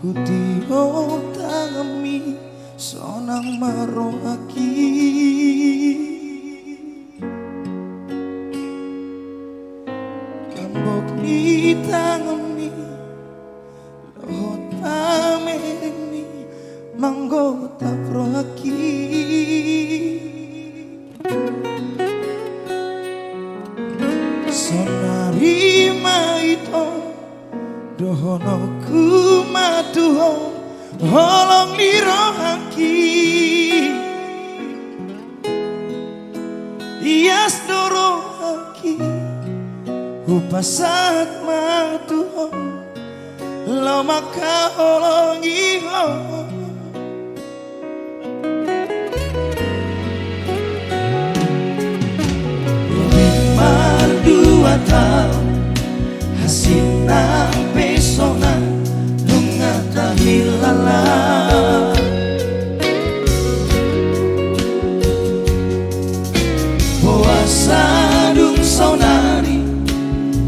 Hudio tangami sonang maro aki Kambok ni tangami lohot pameni manggo tapro aki Sonari maito dohono kumatuho holong lirohaki Iyas dorohaki upasat matuho lo maka holong iho Limar dua tahun hasinang pesona lunga tahilala Puasa dung sonari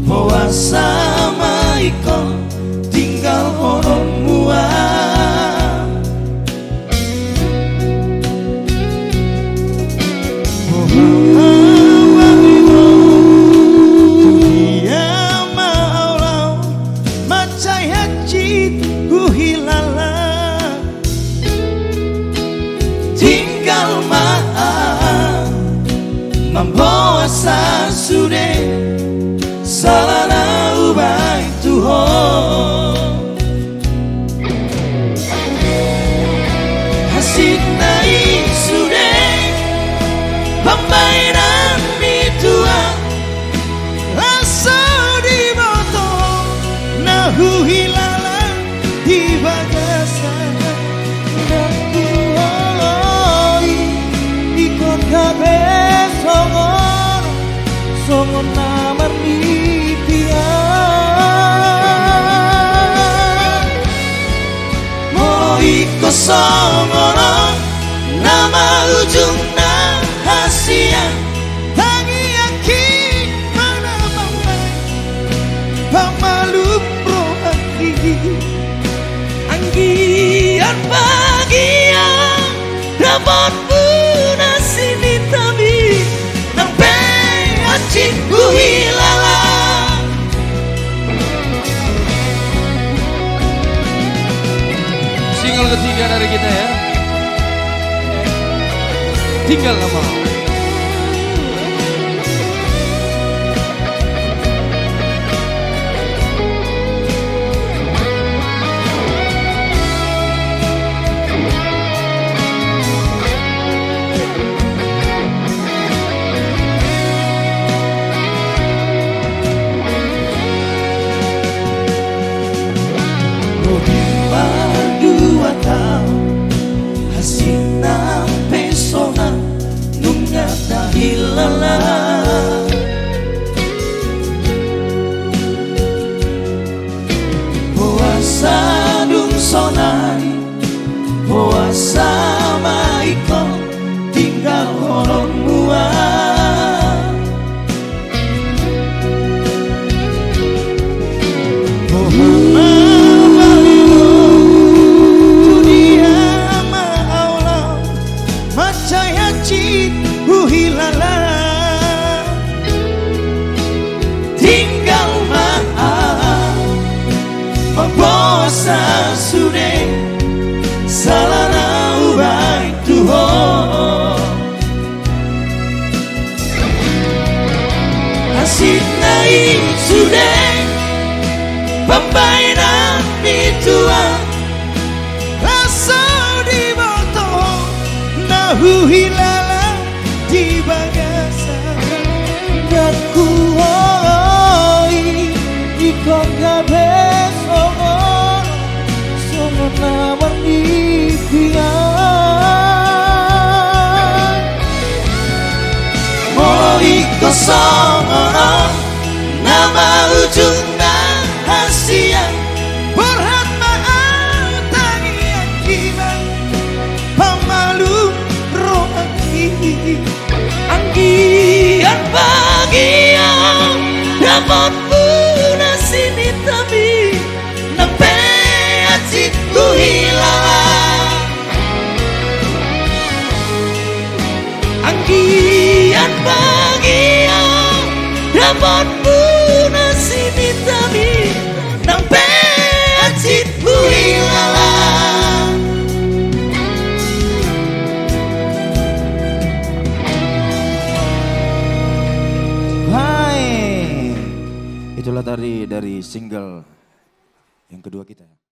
Puasa maikon tinggal horon mua Tinggal maaf membawa sasude salana ubah Tuhan hasil naik sude pembairan Tuhan rasa di botol nahu hilala di bagasan Kabe songon namar nitian Mo iko songono nama ujung hasian Tangi aki mana mamai pamalu pro aki Anggian bagian dapat sini tabi nampe acik hilala Single ketiga dari kita ya Tinggal lama hasinang pesona nunga tahilala Puasa dung sonari Puasa maikon tinggal horon mua hilala tinggal maaf membawa sasude salana ubah Tuhan hasil naik sudah pembairan Tuhan rasa di botol nahu hilala di bagasan dan kuoi songono nama ujung rahasia berhat ma'autangian kiman pemalu rohani anggian bagia dapat punasini tapi nampe acitku hilang anggian bagia dapat punasini tapi nampe acitku hilang. Hai, itulah dari single yang kedua kita.